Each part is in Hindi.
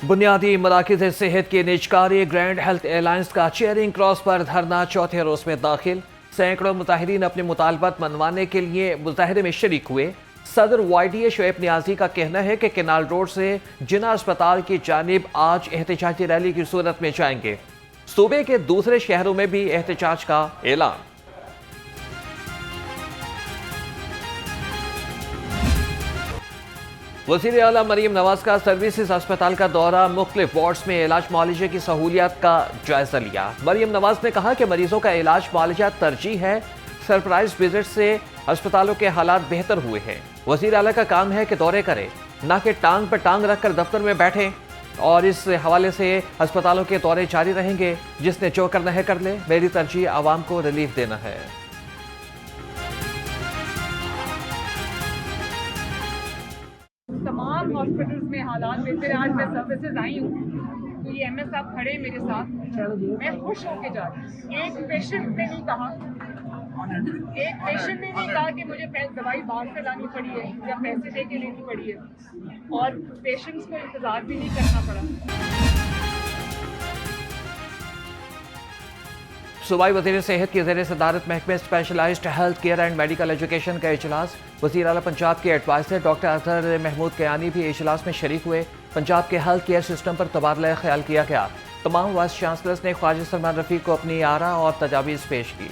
बुनियादी मराकज़ सेहत के निजकारी ग्रैंड हेल्थ एलायंस का चेयरिंग क्रॉस पर धरना चौथे रोज में दाखिल। सैकड़ों मुताहिरीन अपने मुतालबात मनवाने के लिए मुजाहरे में शरीक हुए। सदर YDA शोएब नियाजी का कहना है कि केनाल रोड से जिना अस्पताल की जानिब आज एहतजाजी रैली की सूरत में जाएंगे। सूबे के दूसरे शहरों में भी एहतजाज का ऐलान। वज़ीर आला मरीम नवाज का सर्विसेज अस्पताल का दौरा, मुख्तलिफ वार्ड्स में इलाज मुआलजे की सहूलियात का जायजा लिया। मरीम नवाज ने कहा कि मरीजों का इलाज मुआलजा तरजीह है। सरप्राइज विजिट से अस्पतालों के हालात बेहतर हुए हैं। वज़ीर आला का काम है कि दौरे करें, ना कि टांग पर टांग रखकर दफ्तर में बैठे। और इस हवाले से अस्पतालों के दौरे जारी रहेंगे। जिसने जो करना है कर ले, मेरी तरजीह आवाम को रिलीफ देना है। तमाम हॉस्पिटल्स में हालात बेहतर है। आज मैं सर्विसेज आई हूँ तो ये MS साहब खड़े हैं मेरे साथ, मैं खुश होके जा रही हूँ। एक पेशेंट ने नहीं कहा कि मुझे दवाई बाहर से लानी पड़ी है या पैसे दे के लेनी पड़ी है, और पेशेंट्स को इंतजार भी नहीं करना पड़ा। सूबाई वज़ीर सेहत की ज़ेर सदारत महकमे specialized health care and medical education का इजलास। वज़ीर आला पंजाब के एडवाइज़र डॉक्टर अजहर महमूद कयानी भी इजलास में शरीक हुए। पंजाब के हेल्थ केयर सिस्टम पर तबादला ख्याल किया गया। तमाम वाइस चांसलर्स ने ख्वाजा सलमान रफ़ीक को अपनी आरा और तजावीज़ पेश की।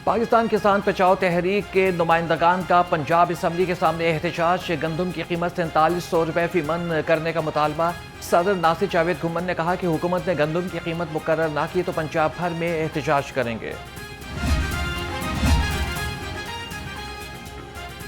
पाकिस्तान किसान बचाओ तहरीक के नुमाइंदगान का पंजाब असम्बली के सामने एहतजाज। गंदम की कीमत 4300 रुपये फी मन करने का मुतालबा। सदर नासिर जावेद घुम्मन ने कहा कि हुकूमत ने गंदम की कीमत मुकर्रर ना की तो पंजाब भर में एहतजाज करेंगे।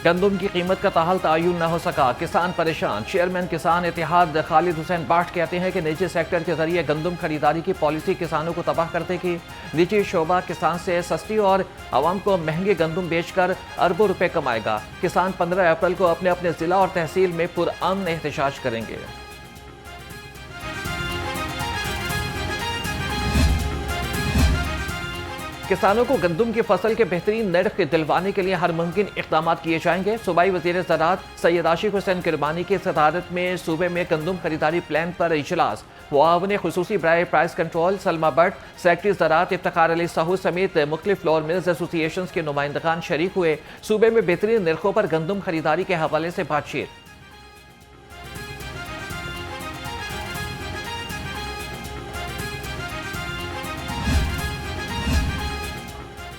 गंदम की कीमत का ताहल तयन न हो सका, किसान परेशान। चेयरमैन किसान इत्तेहाद खालिद हुसैन बाट कहते हैं कि निजी सेक्टर के जरिए गंदम खरीदारी की पॉलिसी किसानों को तबाह कर देगी। निजी शोबा किसान से सस्ती और आवाम को महंगे गंदम बेचकर अरबों रुपए कमाएगा। किसान 15 अप्रैल को अपने अपने जिला और तहसील में पुरअमन एहतजाज करेंगे। किसानों को गंदम की फसल के बेहतरीन नर्ख दिलवाने के लिए हर मुमकिन इक़दाम किए जाएंगे। सूबाई वज़ीर ज़राअत सैयद आशिक हुसैन किरमानी की सदारत में सूबे में गंदम खरीदारी प्लान पर इजलास। मुआवन खुसूसी बराए price control Salma Bhatt, secretary ज़राअत इफ्तिखार अली साहू समेत मुख्तलिफ फ्लोर मिल्स एसोसिएशन के नुमाइंदगान शरीक हुए। सूबे में बेहतरीन नर्खों पर गंदम खरीदारी के हवाले से बातचीत।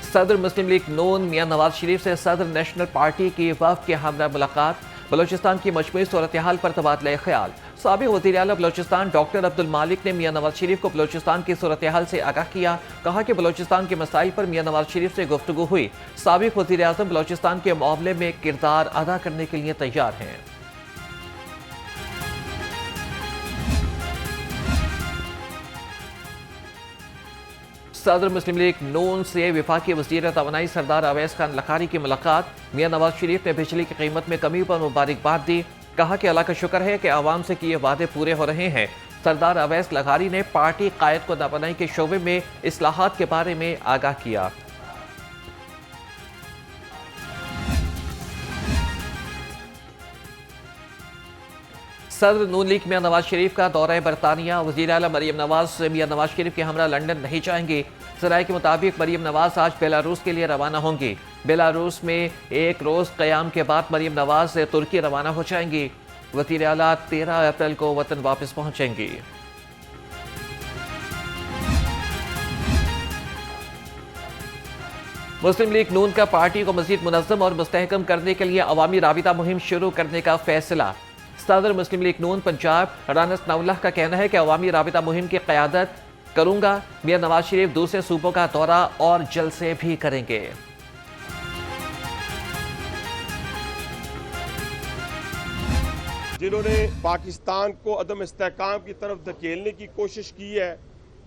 सदर मुस्लिम लीग नून मियां नवाज शरीफ से सदर नेशनल पार्टी की वफ़द के हमरा मुलाकात। बलोचिस्तान की मजमूई सूरत हाल पर तबादला ख्याल। साबिक़ वज़ीर आला बलोचिस्तान डॉक्टर अब्दुल मालिक ने मियां नवाज शरीफ को बलोचिस्तान की सूरत हाल से आगाह किया। कहा कि बलोचिस्तान के मसाइल पर मियां नवाज शरीफ से गुफ्तगू हुई। साबिक़ वज़ीर आज़म बलोचिस्तान के मामले में किरदार अदा करने के लिए तैयार हैं। सदर मुस्लिम लीग नून से वफाकी वज़ीर तवानाई सरदार अवैस खान लखारी की मुलाकात। मियां नवाज शरीफ ने बिजली की कीमत में कमी पर मुबारकबाद दी। कहा कि अल्लाह का शुक्र है कि आवाम से किए वादे पूरे हो रहे हैं। सरदार अवैस लखारी ने पार्टी कायद को तवानाई के शोबे में इस्लाहात के बारे में आगाह किया। सदर नून लीग मियां नवाज शरीफ का दौरा बरतानिया। वज़ीर आला मरीम नवाज मियां नवाज शरीफ के हमरा लंदन नहीं जाएंगे। ज़राए के मुताबिक मरीम नवाज आज बेलारूस के लिए रवाना होंगी। बेलारूस में एक रोज़ क़याम के बाद मरीम नवाज तुर्की रवाना हो जाएंगी। वज़ीर आला 13 अप्रैल को वतन वापस पहुंचेंगी। मुस्लिम लीग नून का पार्टी को मज़ीद मुनज़्ज़म और मुस्तहकम करने के लिए अवामी राबिता मुहिम शुरू करने का फैसला। सदर मुस्लिम लीग नून पंजाब राना सनाउल्लाह का कहना है कि अवामी राबिता मुहिम की क़यादत करूंगा। मियां नवाज शरीफ दूसरे सूबों का दौरा और जलसे भी करेंगे। जिन्होंने पाकिस्तान को अदम इस्तेहकाम की तरफ धकेलने की कोशिश की है,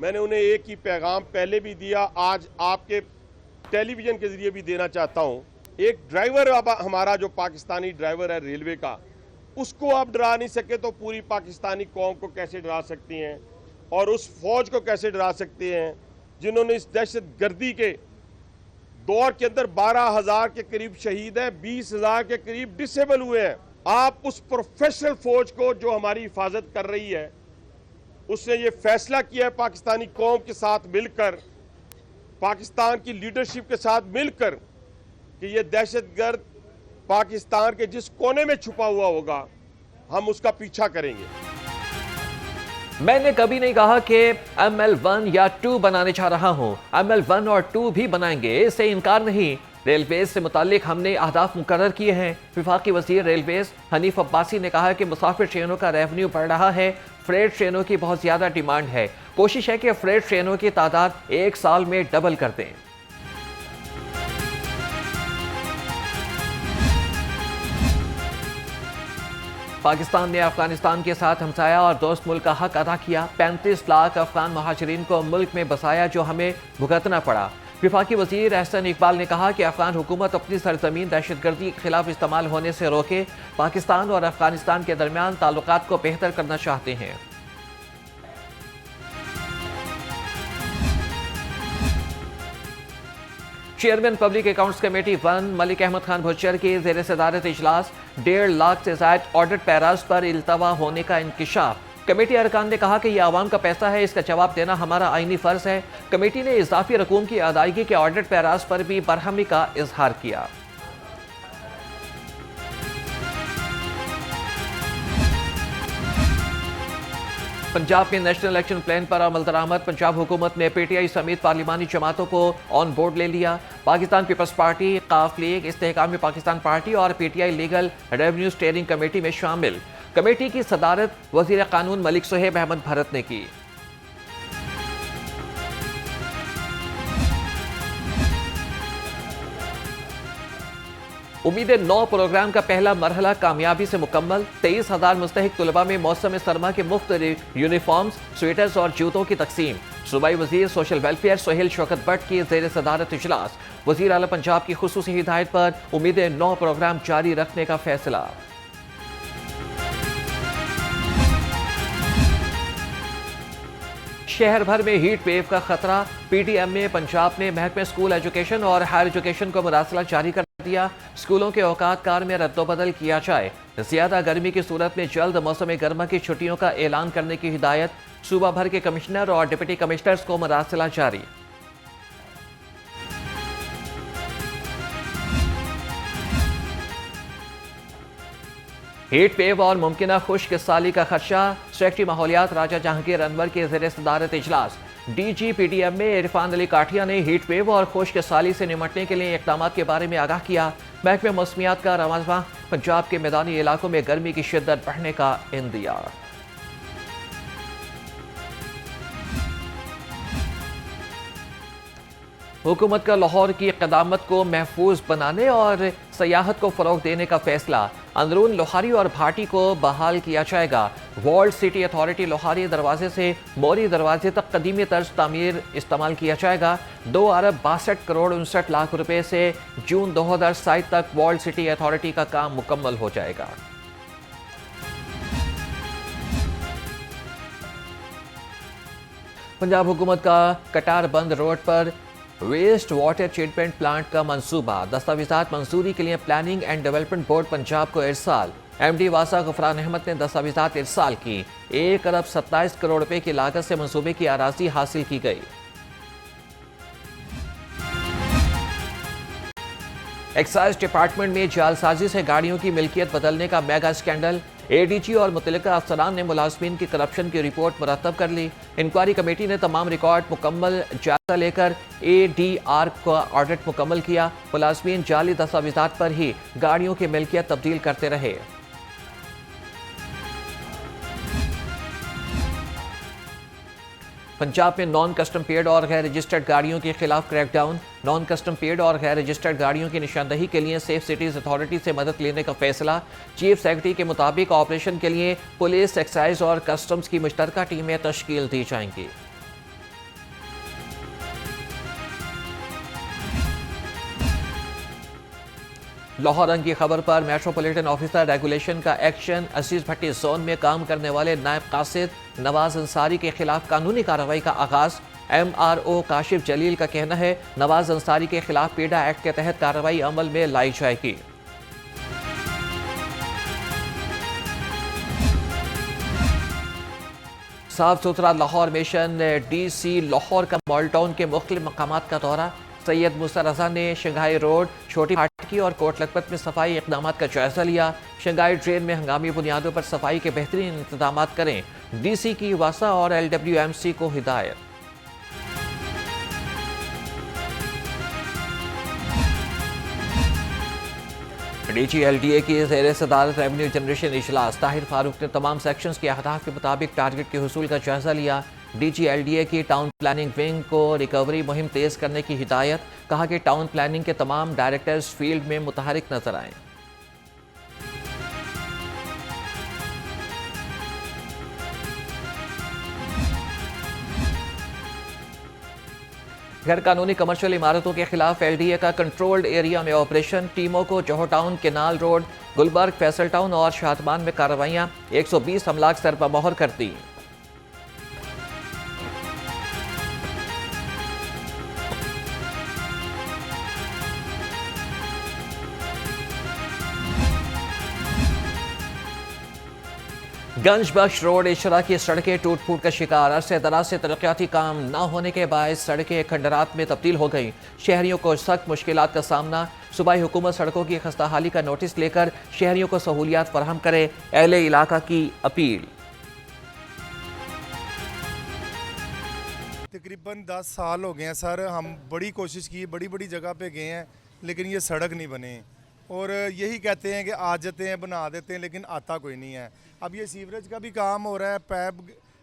मैंने उन्हें एक ही पैगाम पहले भी दिया, आज आपके टेलीविजन के जरिए भी देना चाहता हूँ। एक ड्राइवर हमारा जो पाकिस्तानी ड्राइवर है रेलवे का, उसको आप डरा नहीं सके तो पूरी पाकिस्तानी कौम को कैसे डरा सकती हैं, और उस फौज को कैसे डरा सकते हैं जिन्होंने इस दहशत गर्दी के दौर के अंदर 12,000 के करीब शहीद हैं, 20,000 के करीब डिसेबल हुए हैं। आप उस प्रोफेशनल फौज को जो हमारी हिफाजत कर रही है, उसने ये फैसला किया है पाकिस्तानी कौम के साथ मिलकर, पाकिस्तान की लीडरशिप के साथ मिलकर, कि ये दहशतगर्द पाकिस्तान के जिस कोने में छुपा हुआ होगा, हम उसका पीछा करेंगे। मैंने कभी नहीं कहा कि ML1 या 2 बनाने चाह रहा हूं। ML1 और 2 भी बनाएंगे, इससे इनकार नहीं। रेलवेज से मुतालिक हमने अहदाफ मुकर्रर किए हैं। वफाकी वजीर रेलवेज हनीफ अब्बासी ने कहा कि मुसाफिर ट्रेनों का रेवेन्यू बढ़ रहा है, फ्रेट ट्रेनों की बहुत ज्यादा डिमांड है। कोशिश है कि फ्रेट ट्रेनों की तादाद 1 साल में डबल कर दें। पाकिस्तान ने अफगानिस्तान के साथ हमसाया और दोस्त मुल्क का हक अदा किया। 35 लाख अफगान महाजरीन को मुल्क में बसाया जो हमें भुगतना पड़ा। वफाकी वजीर एहसन इकबाल ने कहा कि अफगान हुकूमत अपनी सरजमीन दहशतगर्दी के खिलाफ इस्तेमाल होने से रोके, पाकिस्तान और अफगानिस्तान के दरमियान ताल्लुकात को बेहतर करना चाहते हैं। Chairman public accounts committee 1 Malik Ahmed Khan Bhuchar के ज़ेर सदारत इजलास 1.5 लाख से ज़ायद ऑडिट पैराज पर इल्तवा होने का इंकिशाफ। कमेटी अरकान ने कहा कि यह आवाम का पैसा है, इसका जवाब देना हमारा आईनी फर्ज है। कमेटी ने इजाफी रकूम की अदायगी के ऑडिट पैराज पर भी बरहमी का इजहार किया। पंजाब में नेशनल इलेक्शन प्लान पर अमल दरामद। पंजाब हुकूमत ने PTI समेत पार्लिमानी जमातों को ऑन बोर्ड ले लिया। पाकिस्तान पीपल्स पार्टी, काफ लीग, इस्तेहकाम पाकिस्तान पार्टी और PTI legal revenue steering committee में शामिल। कमेटी की सदारत वजीर कानून मलिक सुहेब अहमद भरत ने की। उम्मीद 9 प्रोग्राम का पहला मरहला कामयाबी से मुकम्मल। 23,000 मुस्तहिक तुलबा में मौसम सरमा के मुफ्त यूनिफॉर्म्स, स्वेटर्स और जूतों की तकसीम। सूबाई वजीर सोशल वेलफेयर सोहेल शौकत भट्ट की ज़ेर सदारत इजलास। वजीर आला पंजाब की खुसूसी हिदायत पर उम्मीद 9 प्रोग्राम जारी रखने का फैसला। शहर भर में हीट वेव का खतरा। PTM पंजाब ने महकमे स्कूल एजुकेशन और हायर एजुकेशन को मुरासला जारी कर दिया। स्कूलों के औकात कार में रद्दोबदल किया जाए। ज्यादा गर्मी की सूरत में जल्द मौसम गर्मा की छुट्टियों का ऐलान करने की हिदायत। सूबा भर के कमिश्नर और डिप्टी कमिश्नर्स को मुरासला जारी। हीट वेव और मुमकिना खुश्क साली का खदशा। सेक्रेटरी माहौलियात राजा जहांगीर अनवर के ज़ेर सदारत इजलास। DG PTM में इरफान अली काठिया ने हीट वेव और खुश्क साली से निमटने के लिए इक़दाम के बारे में आगाह किया। महकमे मौसमियात का रवाज़ पंजाब के मैदानी इलाकों में गर्मी की शिद्दत बढ़ने का इंदिया। हुकूमत का लाहौर की क़दामत को महफूज बनाने और सयाहत को फ़रोग़ देने का फैसला। अंदरून लोहारी और भाटी को बहाल किया जाएगा। वर्ल्ड सिटी अथॉरिटी लोहारी दरवाजे से मोरी दरवाजे तक कदीमी तर्ज तामीर इस्तेमाल किया जाएगा। 2 अरब 62 करोड़ 59 लाख रुपए से जून 2027 तक वर्ल्ड सिटी अथॉरिटी का काम मुकम्मल हो जाएगा। पंजाब हुकूमत का कटार बंद रोड पर वेस्ट वाटर ट्रीटमेंट प्लांट का मंसूबा। दस्तावेजात मंजूरी के लिए planning and development board Punjab को इरसाल। MD वासा गफरान अहमद ने दस्तावेजात इरसाल की। 1 अरब 27 करोड़ रुपए की लागत से मंसूबे की अराजी हासिल की गई। एक्साइज डिपार्टमेंट में जालसाजी से गाड़ियों की मिल्कियत बदलने का मेगा स्कैंडल। ADG और मुतल्लिका अफसरान ने मुलाजमीन की करप्शन की रिपोर्ट मुरतब कर ली। इंक्वायरी कमेटी ने तमाम रिकॉर्ड मुकम्मल जायजा लेकर ADR का ऑडिट मुकम्मल किया। मुलाजमीन जाली दस्तावेजात पर ही गाड़ियों की मिल्कियत तब्दील करते रहे। पंजाब में नॉन कस्टम पेड और गैर रजिस्टर्ड गाड़ियों के खिलाफ क्रैकडाउन। नॉन कस्टम पेड और गैर रजिस्टर्ड गाड़ियों की निशानदही के लिए सेफ सिटीज अथॉरिटी से मदद लेने का फैसला। चीफ सेक्रेटरी के मुताबिक ऑपरेशन के लिए पुलिस, एक्साइज और कस्टम्स की मुश्तरका टीमें तश्कील दी जाएंगी। लाहौर रंग की खबर पर मेट्रोपॉलिटन ऑफिसर रेगुलेशन का एक्शन। अजीज भट्टी जोन में काम करने वाले नायब कासिद नवाज अंसारी के खिलाफ कानूनी कार्रवाई का आगाज। MRO काशिफ जलील का कहना है नवाज अंसारी के खिलाफ पीडा एक्ट के तहत कार्रवाई अमल में लाई जाएगी। साफ सुथरा लाहौर मिशन DC लाहौर का मॉल टाउन के मुख्तलिफ मकामात का दौरा। सैयद मूसा रजा ने शंघाई रोड, छोटी फाटकी और कोट लखपत में सफाई इकदाम का जायजा लिया। शंघाई ड्रेन में हंगामी बुनियादों पर सफाई के बेहतरीन इंतजाम करें, DC की वासा और LWMC को हिदायत। DG LDA की ज़ेर सदारत रेवेन्यू जनरेशन इजलास। ताहिर फारूक ने तमाम सेक्शंस के अहदाफ के मुताबिक टारगेट के हुसूल का जायजा लिया। DG LDA की टाउन प्लानिंग विंग को रिकवरी मुहिम तेज करने की हिदायत। कहा कि टाउन प्लानिंग के तमाम डायरेक्टर्स फील्ड में मुतहरिक नजर आएं। गैर कानूनी कमर्शियल इमारतों के खिलाफ LDA का कंट्रोल्ड एरिया में ऑपरेशन। टीमों को Johar town, canal road, Gulberg, Faisal town और शादमान में कार्रवाइयां। 120 अमलाक सर पर मोहर कर दी। गंज बख्श रोड इशरा की सड़कें टूट फूट का शिकार। अरसे दराज से तरक्याती काम न होने के बायस सड़कें खंडरात में तब्दील हो गई। शहरियों को सख्त मुश्किलात का सामना। सूबाई हुकूमत सड़कों की खस्ताहाली का नोटिस लेकर शहरियों को सहूलियात फराहम करे, अहले इलाका की अपील। तकरीबन 10 साल हो गए हैं सर, हम बड़ी कोशिश की, बड़ी बड़ी जगह पे गए हैं, लेकिन ये सड़क नहीं बने। और यही कहते हैं कि आ जाते हैं, बना देते हैं, लेकिन आता कोई नहीं है। अब ये सीवरेज का भी काम हो रहा है, पैप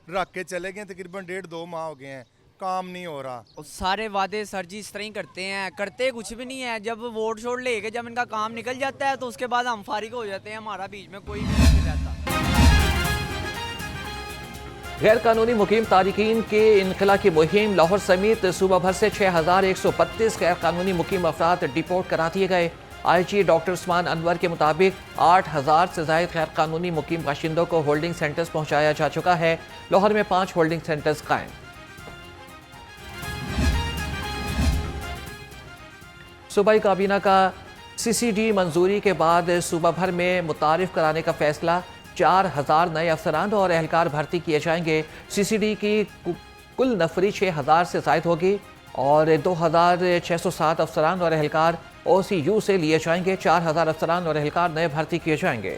रख के चले गए, तकरीबन 1.5-2 माह हो गए हैं, काम नहीं हो रहा। सारे वादे सर जी इस तरह ही करते हैं, करते कुछ भी नहीं है। जब वोट शोट लेके जब इनका काम निकल जाता है तो उसके बाद हम फारिग हो जाते हैं, हमारा बीच में कोई भी नहीं रहता। गैर कानूनी मुकीम तारिकीन के इनखला की मुहिम। लाहौर समेत सूबा भर से 6132 गैर कानूनी मुकीम अफराद डिपोर्ट करा दिए गए। IG डॉक्टर उस्मान अनवर के मुताबिक 8000 से ज़ायद गैर कानूनी मुकीम बाशिंदों को होल्डिंग सेंटर्स पहुंचाया जा चुका है। लाहौर में 5 होल्डिंग सेंटर्स कायम। सूबाई काबीना का CCD मंजूरी के बाद सूबा भर में मुतारिफ कराने का फैसला। 4000 नए अफसरान और एहलकार भर्ती किए जाएंगे। CCD की कुल नफरी 6000 से ज़ायद होगी और 2607 अफसरान और एहलकार OCU से लिए जाएंगे। 4000 अफसरान और एहलकार नए भर्ती किए जाएंगे।